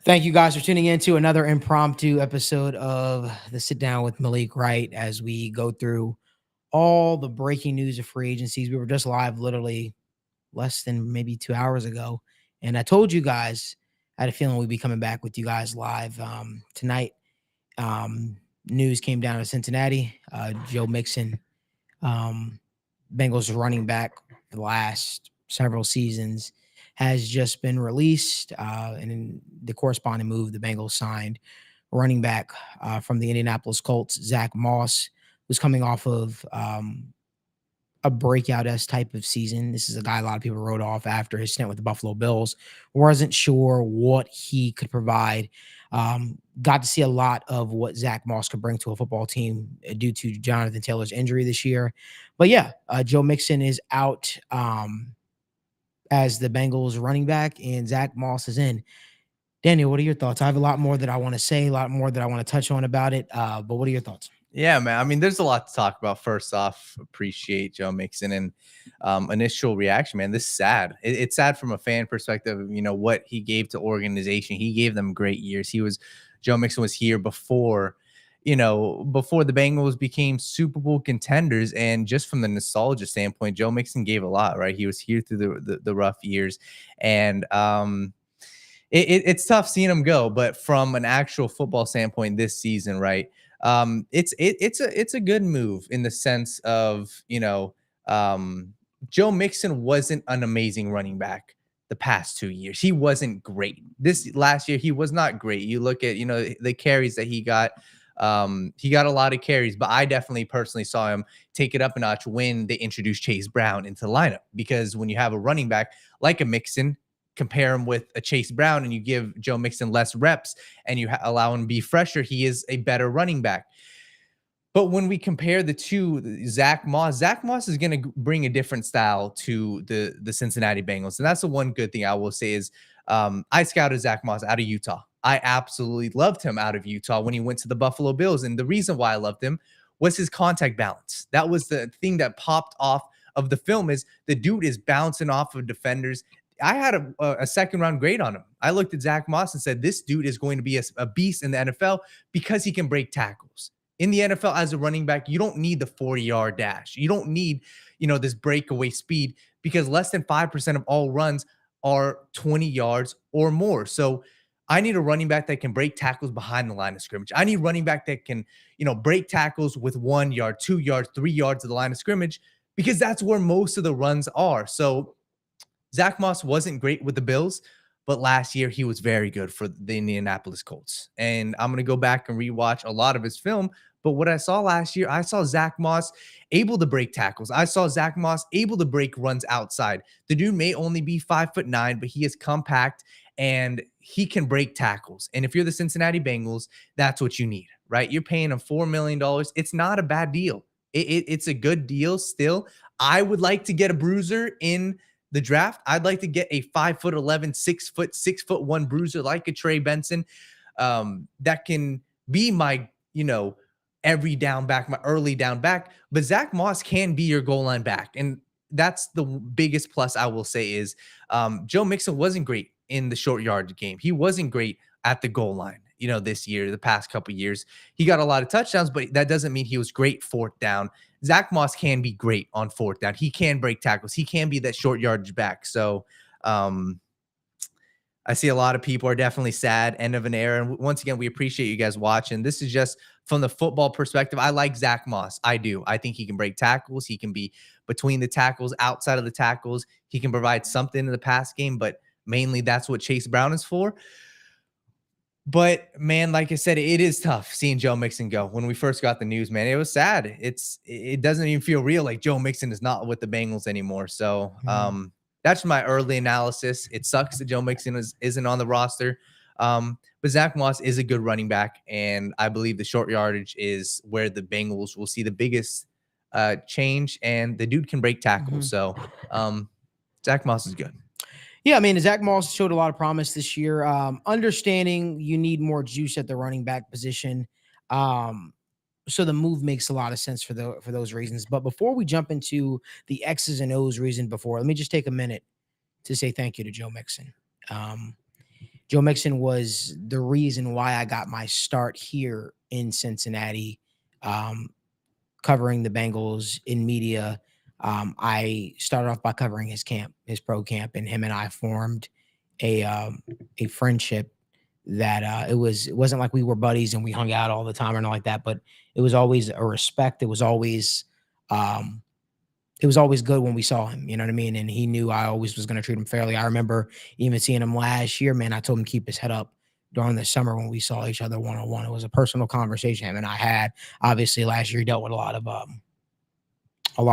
Thank you guys for tuning in to another impromptu episode of the Sit Down with Malik Wright as we go through all the breaking news of free agencies. We were just live literally less than maybe 2 hours ago. And I told you guys, I had a feeling we'd be coming back with you guys live tonight. News came down to Cincinnati. Joe Mixon, um, Bengals running back for the last several seasons, has just been released. And in the corresponding move, the Bengals signed running back from the Indianapolis Colts, Zack Moss, who's coming off of a breakout S type of season. This is a guy a lot of people wrote off after his stint with the Buffalo Bills. Wasn't sure what he could provide. Got to see a lot of what Zack Moss could bring to a football team due to Jonathan Taylor's injury this year. But yeah, Joe Mixon is out as the Bengals running back, and Zack Moss is in. Daniel, what are your thoughts? I have a lot more that I want to say, a lot more that I want to touch on about it. But what are your thoughts? Yeah, man. I mean, there's a lot to talk about. First off, appreciate Joe Mixon and initial reaction, man. This is sad. It's sad from a fan perspective. You know what he gave to organization. He gave them great years. Joe Mixon was here before, before the Bengals became Super Bowl contenders. And just from the nostalgia standpoint, Joe Mixon gave a lot, right? He was here through the rough years, and it's tough seeing him go. But from an actual football standpoint, this season, right? It's a good move in the sense of, Joe Mixon wasn't an amazing running back the past 2 years. He wasn't great. This last year, he was not great. You look at, the carries that he got. He got a lot of carries, but I definitely personally saw him take it up a notch when they introduced Chase Brown into the lineup, because when you have a running back like a Mixon, compare him with a Chase Brown, and you give Joe Mixon less reps and you allow him to be fresher, he is a better running back. But when we compare the two, Zack Moss is going to bring a different style to the Cincinnati Bengals. And that's the one good thing I will say is I scouted Zack Moss out of Utah. I absolutely loved him out of Utah when he went to the Buffalo Bills. And the reason why I loved him was his contact balance. That was the thing that popped off of the film, is the dude is bouncing off of defenders. I had a second round grade on him. I looked at Zack Moss and said, this dude is going to be a beast in the NFL because he can break tackles. In the NFL, as a running back, you don't need the 40-yard dash. You don't need, this breakaway speed, because less than 5% of all runs are 20 yards or more. So I need a running back that can break tackles behind the line of scrimmage. I need a running back that can, break tackles with 1 yard, 2 yards, 3 yards of the line of scrimmage, because that's where most of the runs are. So Zack Moss wasn't great with the Bills, but last year he was very good for the Indianapolis Colts. And I'm going to go back and rewatch a lot of his film. But what I saw last year, I saw Zack Moss able to break tackles. I saw Zack Moss able to break runs outside. The dude may only be 5'9", but he is compact and he can break tackles. And if you're the Cincinnati Bengals, that's what you need, right? You're paying him $4 million. It's not a bad deal. It's a good deal still. I would like to get a bruiser in the draft. I'd like to get a 5'11", 6'1" bruiser like a Trey Benson, that can be my, every down back, my early down back. But Zack Moss can be your goal line back. And that's the biggest plus I will say is Joe Mixon wasn't great in the short yard game. He wasn't great at the goal line, this year, the past couple of years. He got a lot of touchdowns, but that doesn't mean he was great fourth down. Zack Moss can be great on fourth down. He can break tackles. He can be that short yardage back. So I see a lot of people are definitely sad, end of an era. And once again, we appreciate you guys watching. This is just from the football perspective. I like Zack Moss. I do. I think he can break tackles. He can be between the tackles, outside of the tackles. He can provide something in the pass game, but mainly that's what Chase Brown is for. But man, like I said, it is tough seeing Joe Mixon go. When we first got the news, man, it was sad. It doesn't even feel real. Like Joe Mixon is not with the Bengals anymore. So that's my early analysis. It sucks that Joe Mixon isn't on the roster. But Zack Moss is a good running back, and I believe the short yardage is where the Bengals will see the biggest change. And the dude can break tackles. So Zack Moss is good. Yeah, I mean, Zack Moss showed a lot of promise this year. Understanding you need more juice at the running back position. So the move makes a lot of sense for those reasons. But before we jump into the X's and O's reason before, let me just take a minute to say thank you to Joe Mixon. Joe Joe Mixon was the reason why I got my start here in Cincinnati, um, covering the Bengals in media. I started off by covering his camp, his pro camp, and him and I formed a friendship that it wasn't like we were buddies and we hung out all the time or not like that, but it was always a respect. Um, it was always good when we saw him, you know what I mean? And he knew I always was going to treat him fairly. I remember even seeing him last year, man. I told him to keep his head up during the summer when we saw each other one on one. It was a personal conversation him and I had. Obviously, last year he dealt with a lot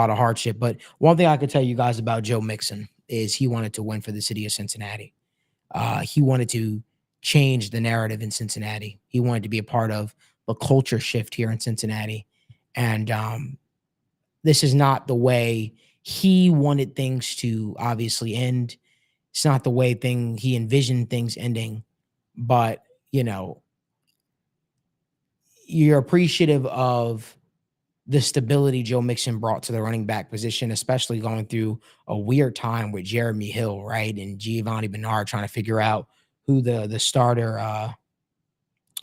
of hardship. But one thing I could tell you guys about Joe Mixon is he wanted to win for the city of Cincinnati. He wanted to change the narrative in Cincinnati. He wanted to be a part of the culture shift here in Cincinnati. And this is not the way he wanted things to obviously end. It's not the way he envisioned things ending. But, you know, you're appreciative of the stability Joe Mixon brought to the running back position, especially going through a weird time with Jeremy Hill, right? And Giovanni Bernard trying to figure out who the starter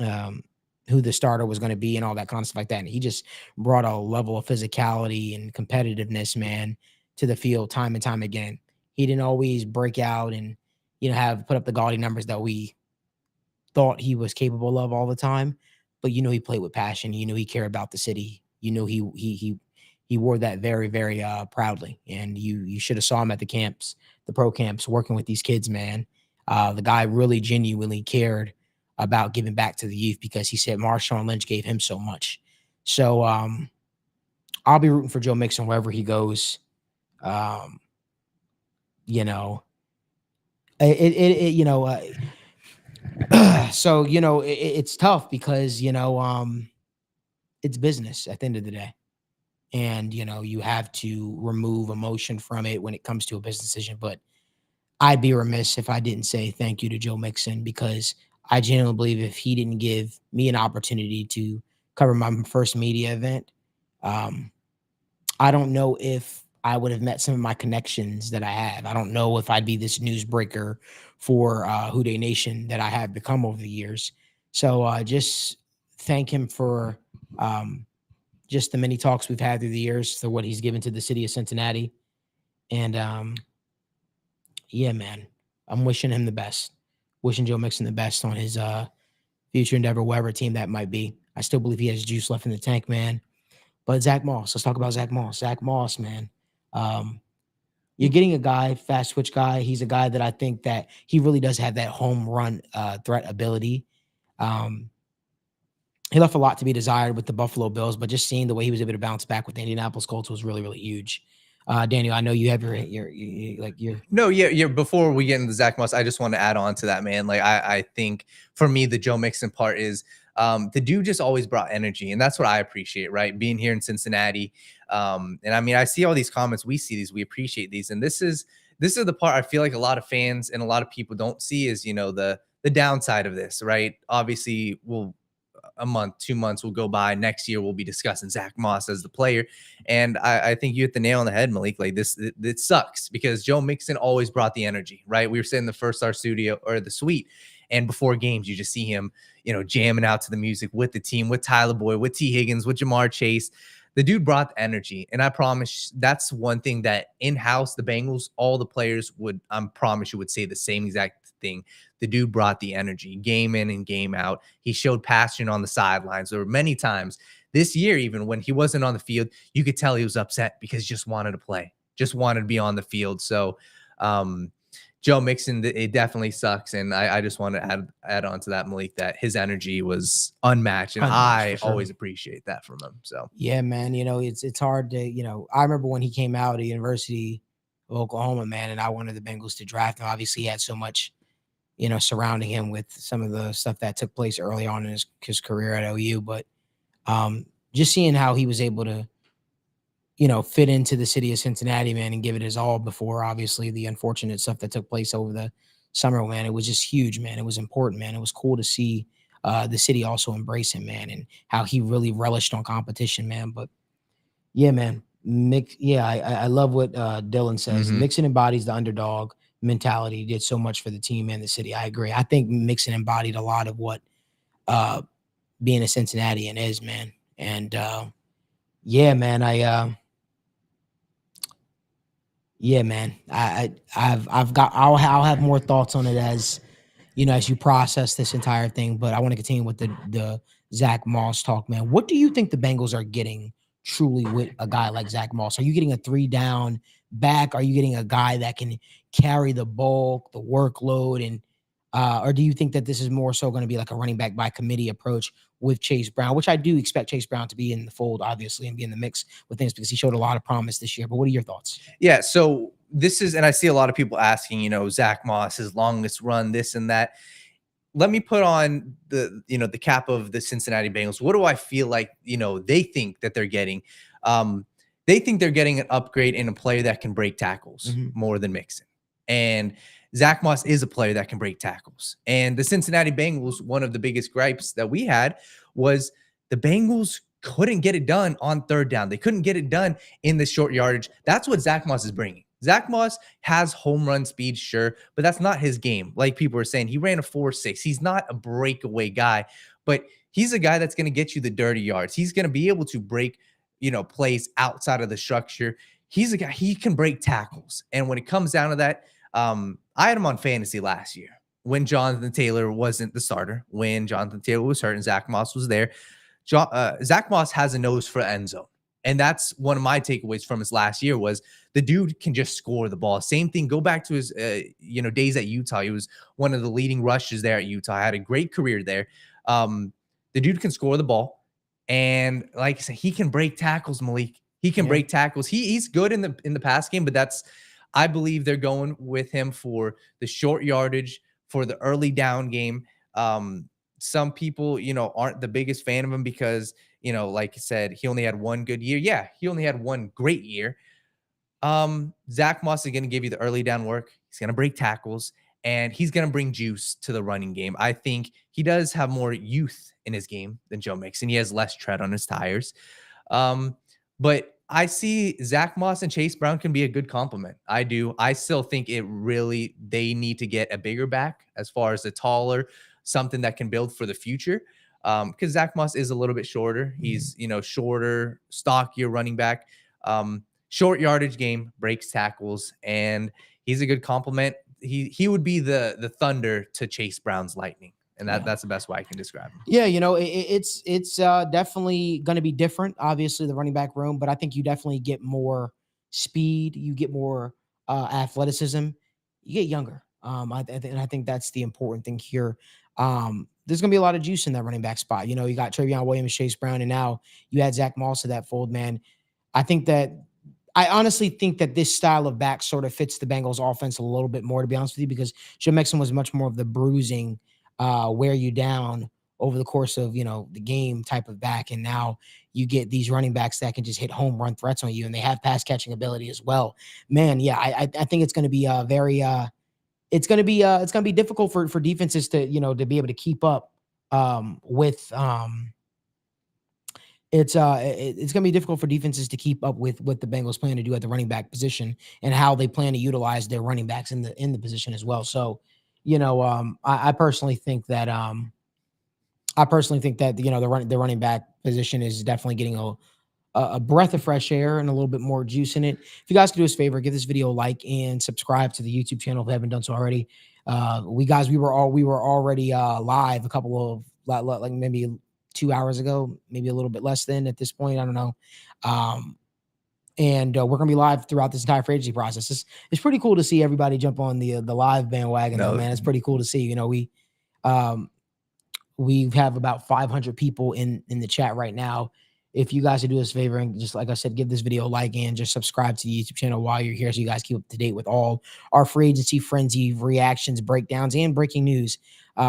um who the starter was going to be and all that kind of stuff like that. And he just brought a level of physicality and competitiveness, man, to the field time and time again. He didn't always break out and have put up the gaudy numbers that we thought he was capable of all the time, but he played with passion. He cared about the city. He wore that very, very proudly. And you should have saw him at the camps, the pro camps, working with these kids, man. The guy really genuinely cared about giving back to the youth because he said Marshawn Lynch gave him so much. So I'll be rooting for Joe Mixon wherever he goes. You know, so it's tough because it's business at the end of the day, and you have to remove emotion from it when it comes to a business decision. But I'd be remiss if I didn't say thank you to Joe Mixon, because I genuinely believe if he didn't give me an opportunity to cover my first media event, um, I don't know if I would have met some of my connections that I have. I don't know if I'd be this newsbreaker for Who Dey Nation that I have become over the years. So just thank him for just the many talks we've had through the years, for what he's given to the city of Cincinnati. And yeah, man, I'm wishing him the best. Wishing Joe Mixon the best on his future endeavor, whatever team that might be. I still believe he has juice left in the tank, man. But Zach Moss, let's talk about Zach Moss. Zach Moss, man. Um, you're getting a guy, fast switch guy. He's a guy that I think that he really does have that home run threat ability. Um, he left a lot to be desired with the Buffalo Bills, but just seeing the way he was able to bounce back with the Indianapolis Colts was really, really huge. Daniel, I know you have your No, yeah. Before we get into Zach Moss, I just want to add on to that, man. Like I think for me, the Joe Mixon part is the dude just always brought energy, and that's what I appreciate, right? Being here in Cincinnati, and I mean, I see all these comments, we see these, we appreciate these, and this is the part I feel like a lot of fans and a lot of people don't see is the downside of this, right? Obviously, a month, 2 months will go by. Next year, we'll be discussing Zach Moss as the player. And I think you hit the nail on the head, Malik. Like it sucks because Joe Mixon always brought the energy, right? We were sitting in the First Star studio or the suite, and before games, you just see him, jamming out to the music with the team, with Tyler Boyd, with T. Higgins, with Jamar Chase. The dude brought the energy. And I promise that's one thing that in-house, the Bengals, all the players would, I promise you, would say the same exact thing. The dude brought the energy game in and game out. He showed passion on the sidelines. There were many times this year, even when he wasn't on the field, you could tell he was upset because he just wanted to play, just wanted to be on the field. So Joe Mixon, it definitely sucks. And I just want to add on to that, Malik, that his energy was unmatched. And I always appreciate that from him. So yeah, man, it's hard to, I remember when he came out of the University of Oklahoma, man, and I wanted the Bengals to draft him. Obviously, he had so much surrounding him with some of the stuff that took place early on in his career at OU. But just seeing how he was able to, fit into the city of Cincinnati, man, and give it his all before, obviously, the unfortunate stuff that took place over the summer, man, it was just huge, man. It was important, man. It was cool to see the city also embrace him, man, and how he really relished on competition, man. But yeah, man, I love what Dylan says. Mixon embodies the underdog, mentality. He did so much for the team and the city. I agree. I think Mixon embodied a lot of what uh, being a Cincinnatian is, man. And yeah, man, yeah, man. I'll have more thoughts on it as as you process this entire thing. But I want to continue with the Zach Moss talk, man. What do you think the Bengals are getting truly with a guy like Zach Moss? Are you getting a 3-down back? Are you getting a guy that can carry the bulk, the workload, and or do you think that this is more so going to be like a running back by committee approach with Chase Brown, which I do expect Chase Brown to be in the fold, obviously, and be in the mix with things because he showed a lot of promise this year. But what are your thoughts? Yeah, so this is, and I see a lot of people asking, Zach Moss, his longest run, this and that. Let me put on the cap of the Cincinnati Bengals. What do I feel like, they think that they're getting? They think they're getting an upgrade in a player that can break tackles more than Mixon. And Zach Moss is a player that can break tackles. And the Cincinnati Bengals, one of the biggest gripes that we had was the Bengals couldn't get it done on third down. They couldn't get it done in the short yardage. That's what Zach Moss is bringing. Zach Moss has home run speed, sure, but that's not his game. Like people are saying, he ran a 4.6. He's not a breakaway guy, but he's a guy that's going to get you the dirty yards. He's going to be able to break, plays outside of the structure. He's a guy, he can break tackles. And when it comes down to that, I had him on fantasy last year when Jonathan Taylor wasn't the starter, when Jonathan Taylor was hurt and Zach Moss was there. Zach Moss has a nose for end zone. And that's one of my takeaways from his last year was the dude can just score the ball. Same thing. Go back to his, days at Utah. He was one of the leading rushers there at Utah. Had a great career there. The dude can score the ball. And like I said, he can break tackles, Malik. He can break tackles. He's good in the pass game, but I believe they're going with him for the short yardage, for the early down game. Some people, aren't the biggest fan of him because, like I said, he only had one good year. Yeah, he only had one great year. Zach Moss is going to give you the early down work. He's going to break tackles, and he's going to bring juice to the running game. I think he does have more youth in his game than Joe Mixon. He has less tread on his tires. But I see Zach Moss and Chase Brown can be a good compliment. I do. I still think they need to get a bigger back as far as a taller, something that can build for the future. Because Zach Moss is a little bit shorter. He's, shorter, stockier running back. Short yardage game, breaks tackles, and he's a good compliment. He would be the thunder to Chase Brown's lightning. And that's the best way I can describe him. Yeah, it's definitely going to be different. Obviously, the running back room, but I think you definitely get more speed. You get more athleticism. You get younger. And I think that's the important thing here. There's going to be a lot of juice in that running back spot. You got Travion Williams, Chase Brown, and now you add Zach Moss to that fold, man. I honestly think that this style of back sort of fits the Bengals offense a little bit more, to be honest with you, because Joe Mixon was much more of the bruising, wear you down over the course of, the game type of back. And now you get these running backs that can just hit home run threats on you, and they have pass catching ability as well. Man, yeah, I think it's going to be it's going to be difficult for defenses to, to be able to keep up with it's going to be difficult for defenses to keep up with what the Bengals plan to do at the running back position and how they plan to utilize their running backs in the position as well. So, I personally think that the running back position is definitely getting a breath of fresh air and a little bit more juice in it. If you guys could do us a favor, give this video a like and subscribe to the YouTube channel if you haven't done so already. We were already live a couple of like maybe 2 hours ago, maybe a little bit less than at this point. I don't know. And we're gonna be live throughout this entire free agency process. It's pretty cool to see everybody jump on the live bandwagon, though, man. It's pretty cool to see. We have about 500 people in the chat right now. If you guys would do us a favor and just, like I said, give this video a like and just subscribe to the YouTube channel while you're here so you guys keep up to date with all our free agency frenzy reactions, breakdowns, and breaking news,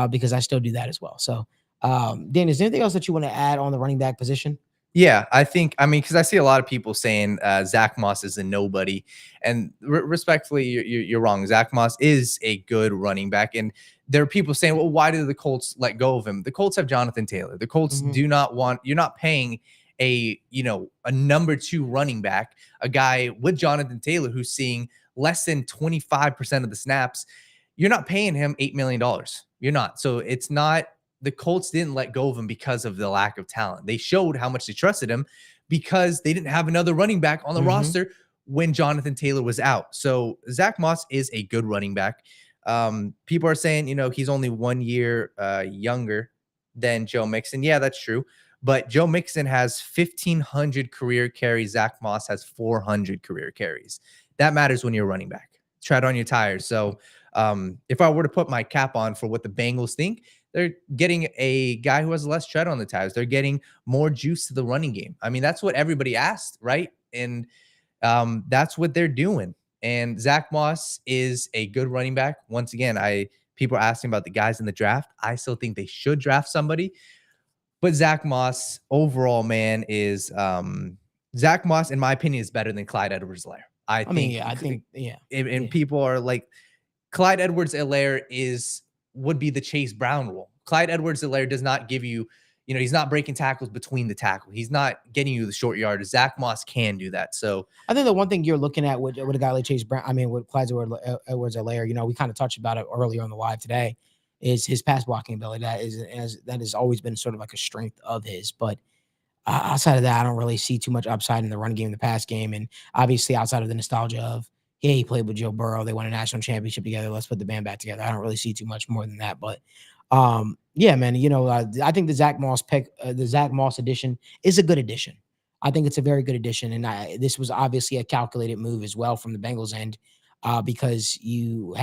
because I still do that as well. So, Dan, is there anything else that you want to add on the running back position? Yeah, because I see a lot of people saying Zach Moss is a nobody, and respectfully, you're wrong. Zach Moss is a good running back, and there are people saying, well, why did the Colts let go of him? The Colts have Jonathan Taylor. The Colts do not want, you're not paying a number 2 running back, a guy with Jonathan Taylor who's seeing less than 25% of the snaps, you're not paying him $8 million. You're not. So it's not, the Colts didn't let go of him because of the lack of talent. They showed how much they trusted him because they didn't have another running back on the roster when Jonathan Taylor was out. So Zach Moss is a good running back. People are saying, he's only 1 year younger than Joe Mixon. Yeah, that's true. But Joe Mixon has 1,500 career carries. Zach Moss has 400 career carries. That matters when you're running back. Tread on your tires. So if I were to put my cap on for what the Bengals think, they're getting a guy who has less tread on the tires. They're getting more juice to the running game. I mean, that's what everybody asked, right? And that's what they're doing. And Zach Moss is a good running back. Once again, people are asking about the guys in the draft. I still think they should draft somebody. But Zach Moss overall, man, is Zach Moss, in my opinion, is better than Clyde Edwards-Helaire. I think, and people are like, Clyde Edwards-Helaire would be the Chase Brown rule. Clyde Edwards-Helaire does not give you, he's not breaking tackles between the tackle. He's not getting you the short yard. Zach Moss can do that. So I think the one thing you're looking at with a guy like Chase Brown, with Clyde Edwards-Helaire, we kind of touched about it earlier on the live today, is his pass blocking ability. That has always been sort of like a strength of his. But outside of that, I don't really see too much upside in the run game, in the pass game. And obviously outside of the nostalgia of, yeah, he played with Joe Burrow, they won a national championship together, let's put the band back together. I don't really see too much more than that. But yeah, man, I think the Zach Moss the Zach Moss edition is a good addition. I think it's a very good addition. And this was obviously a calculated move as well from the Bengals end, because you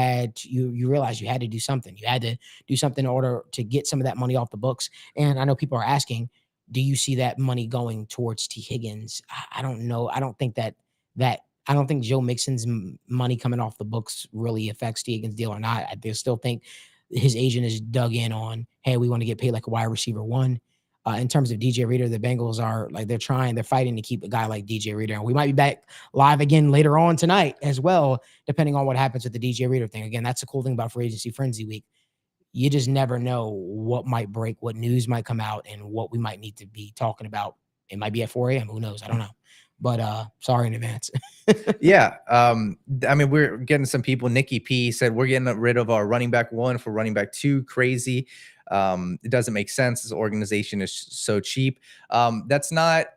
realized you had to do something. You had to do something in order to get some of that money off the books. And I know people are asking, do you see that money going towards T. Higgins? I don't know. I don't think I don't think Joe Mixon's money coming off the books really affects T. Higgins' deal or not. I still think his agent is dug in on, hey, we want to get paid like a wide receiver one. In terms of DJ Reader, the Bengals are like, they're fighting to keep a guy like DJ Reader. And we might be back live again later on tonight as well, depending on what happens with the DJ Reader thing. Again, that's the cool thing about Free Agency Frenzy Week. You just never know what might break, what news might come out, and what we might need to be talking about. It might be at 4 a.m. Who knows? I don't know. But sorry in advance. Yeah. We're getting some people. Nikki P said we're getting rid of our running back one for running back two. Crazy. It doesn't make sense. This organization is so cheap. That's not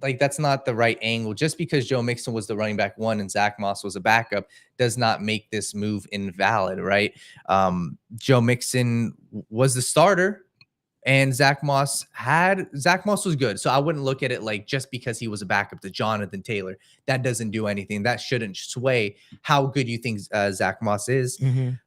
the right angle. Just because Joe Mixon was the running back one and Zach Moss was a backup does not make this move invalid, right? Joe Mixon was the starter. And Zach Moss was good. So I wouldn't look at it like just because he was a backup to Jonathan Taylor, that doesn't do anything. That shouldn't sway how good you think Zach Moss is.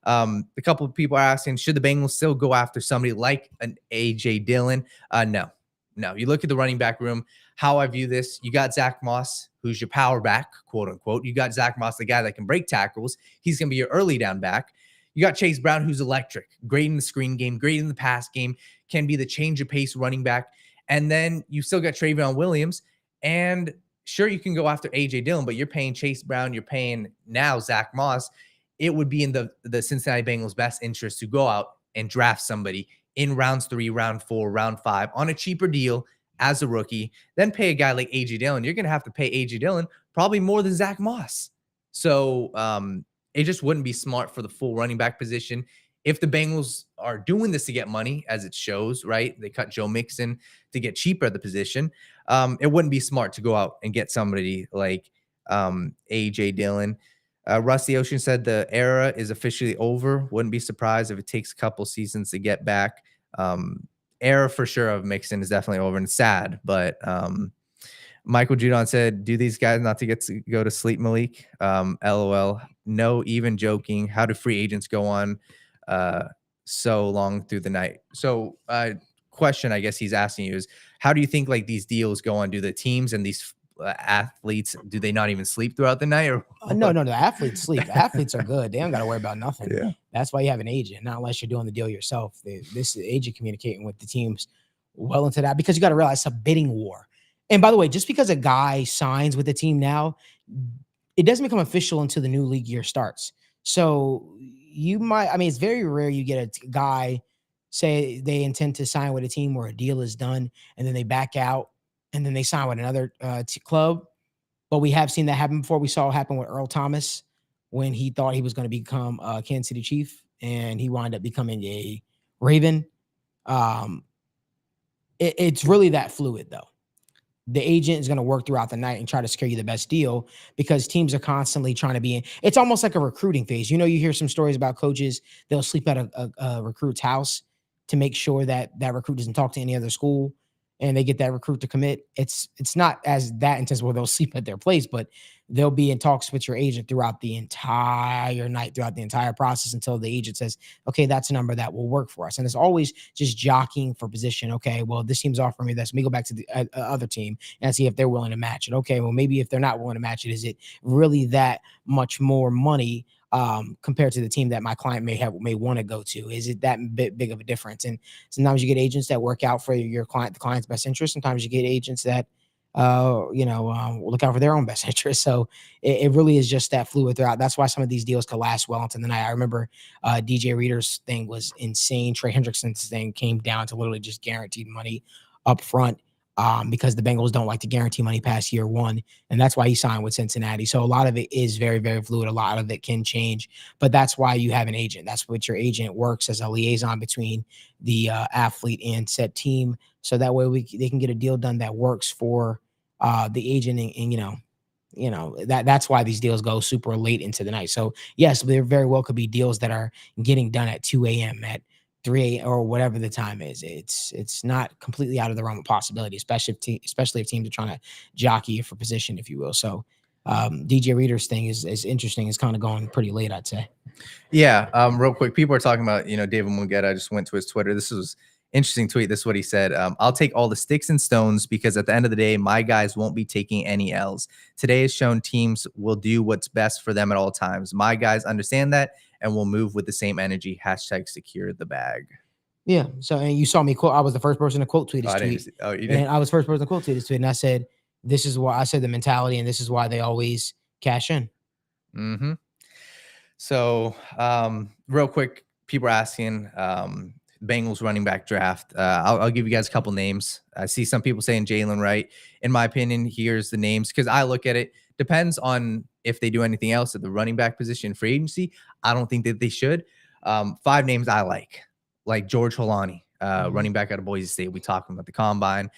A couple of people are asking, should the Bengals still go after somebody like an AJ Dillon? No. You look at the running back room, how I view this, you got Zach Moss, who's your power back, quote unquote. You got Zach Moss, the guy that can break tackles. He's going to be your early down back. You got Chase Brown, who's electric, great in the screen game, great in the pass game, can be the change of pace running back. And then you still got Travion Williams. And sure, you can go after A.J. Dillon, but you're paying Chase Brown, you're paying now Zach Moss. It would be in the Cincinnati Bengals' best interest to go out and draft somebody in rounds 3, round 4, round 5 on a cheaper deal as a rookie, then pay a guy like A.J. Dillon. You're going to have to pay A.J. Dillon probably more than Zach Moss. So, it just wouldn't be smart for the full running back position. If the Bengals are doing this to get money, as it shows, right? They cut Joe Mixon to get cheaper at the position. It wouldn't be smart to go out and get somebody like A.J. Dillon. Rusty Ocean said the era is officially over. Wouldn't be surprised if it takes a couple seasons to get back. Era for sure of Mixon is definitely over, and sad, but Michael Judon said, do these guys not to get to go to sleep, Malik? LOL. No, even joking. How do free agents go on so long through the night? So question I guess he's asking you is, how do you think like these deals go on? Do the teams and these athletes, do they not even sleep throughout the night? Or No, the athletes sleep. The athletes are good. They don't got to worry about nothing. Yeah. That's why you have an agent, not unless you're doing the deal yourself. This agent communicating with the teams well into that, because you got to realize it's a bidding war. And by the way, just because a guy signs with the team now, it doesn't become official until the new league year starts. So you might, it's very rare you get a guy say they intend to sign with a team where a deal is done and then they back out and then they sign with another club. But we have seen that happen before. We saw it happen with Earl Thomas when he thought he was going to become a Kansas City Chief, and he wound up becoming a Raven. Um, it's really that fluid, though. The agent is going to work throughout the night and try to secure you the best deal, because teams are constantly trying to be in. It's almost like a recruiting phase. You know, you hear some stories about coaches, they'll sleep at a recruit's house to make sure that that recruit doesn't talk to any other school, and they get that recruit to commit. It's not as that intense where they'll sleep at their place, but they'll be in talks with your agent throughout the entire night, throughout the entire process, until the agent says, okay, that's a number that will work for us. And it's always just jockeying for position. Okay, well, this team's offering me this. Let me go back to the other team and see if they're willing to match it. Okay, well, maybe if they're not willing to match it, is it really that much more money compared to the team that my client may want to go to? Is it that big of a difference? And sometimes you get agents that work out for your client, the client's best interest. Sometimes you get agents that look out for their own best interest. So it really is just that fluid throughout. That's why some of these deals could last well into the night. I remember DJ Reader's thing was insane. Trey Hendrickson's thing came down to literally just guaranteed money up front, because the Bengals don't like to guarantee money past year one. And that's why he signed with Cincinnati. So a lot of it is very, very fluid. A lot of it can change, but that's why you have an agent. That's what your agent works as a liaison between the athlete and said team. So that way they can get a deal done that works for the agent, and that's why these deals go super late into the night. So yes, there very well could be deals that are getting done at 2 a.m., at 3 a.m., or whatever the time is. It's not completely out of the realm of possibility, especially if teams are trying to jockey you for position, if you will. So DJ Reader's thing is interesting. It's kind of going pretty late, I'd say. Yeah. Real quick, people are talking about, David Mungetta. I just went to his Twitter. This was interesting tweet. This is what he said. I'll take all the sticks and stones, because at the end of the day, my guys won't be taking any L's. Today has shown teams will do what's best for them at all times. My guys understand that and will move with the same energy. # secure the bag. Yeah. So, and you saw me quote, I was the first person to quote tweet his Oh, tweet. you did? And I was the first person to quote tweet his tweet. And I said, this is why I said the mentality, and this is why they always cash in. Mm-hmm. So, real quick, people are asking, Bengals running back draft. I'll give you guys a couple names. I see some people saying Jalen Wright. In my opinion, here's the names, because I look at it. Depends on if they do anything else at the running back position free agency. I don't think that they should. 5 names I like George Holani, running back out of Boise State. We talked about the combine.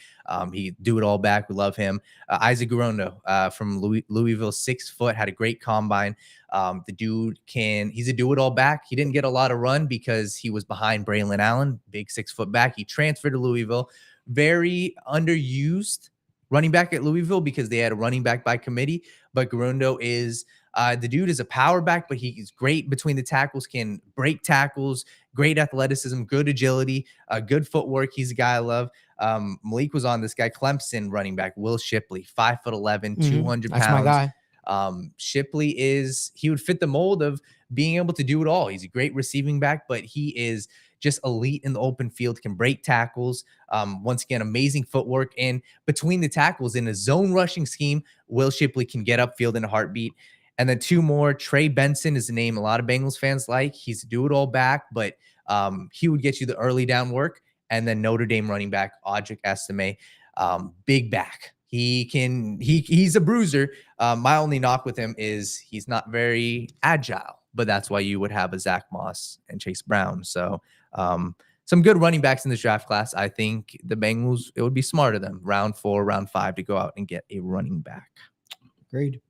He do it all back. We love him. Isaac Guerrero from Louisville, 6 foot, had a great combine. The dude he's a do it all back. He didn't get a lot of run because he was behind Braylon Allen, big 6 foot back. He transferred to Louisville. Very underused running back at Louisville because they had a running back by committee. But Guerrero is the dude is a power back, but he's great between the tackles, can break tackles, great athleticism, good agility, good footwork. He's a guy I love. Malik was on this guy, Clemson running back, Will Shipley, 5'11", 200 pounds. That's my guy. Shipley he would fit the mold of being able to do it all. He's a great receiving back, but he is just elite in the open field, can break tackles. Once again, amazing footwork. And between the tackles in a zone rushing scheme, Will Shipley can get upfield in a heartbeat. And then 2 more. Trey Benson is a name a lot of Bengals fans like. He's a do-it-all back, but he would get you the early down work. And then Notre Dame running back, Audric Estime, big back. He's a bruiser. My only knock with him is he's not very agile, but that's why you would have a Zack Moss and Chase Brown. So some good running backs in this draft class. I think the Bengals, it would be smart of them, round 4, round 5, to go out and get a running back. Agreed.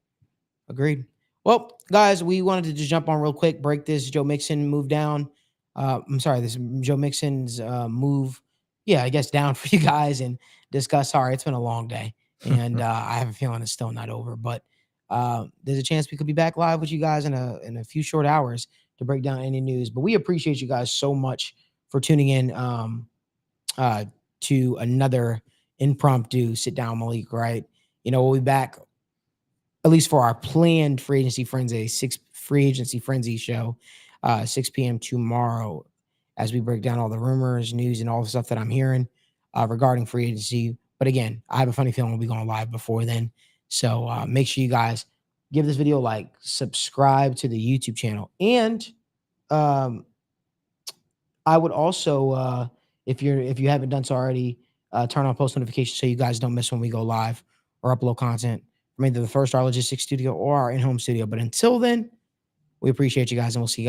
Well, guys, we wanted to just jump on real quick, break this Joe Mixon move down. This Joe Mixon's move, I guess down for you guys, and discuss. Sorry, it's been a long day, and I have a feeling it's still not over. But there's a chance we could be back live with you guys in a few short hours to break down any news. But we appreciate you guys so much for tuning in to another impromptu sit down, Malik. Right? We'll be back, at least for our planned free agency frenzy, free agency frenzy show, 6 p.m. tomorrow, as we break down all the rumors, news, and all the stuff that I'm hearing regarding free agency. But again, I have a funny feeling we'll be going live before then. So make sure you guys give this video a like, subscribe to the YouTube channel. And I would also, if you haven't done so already, turn on post notifications so you guys don't miss when we go live or upload content from either the First Star Logistics studio or our in-home studio. But until then, We appreciate you guys, and we'll see you.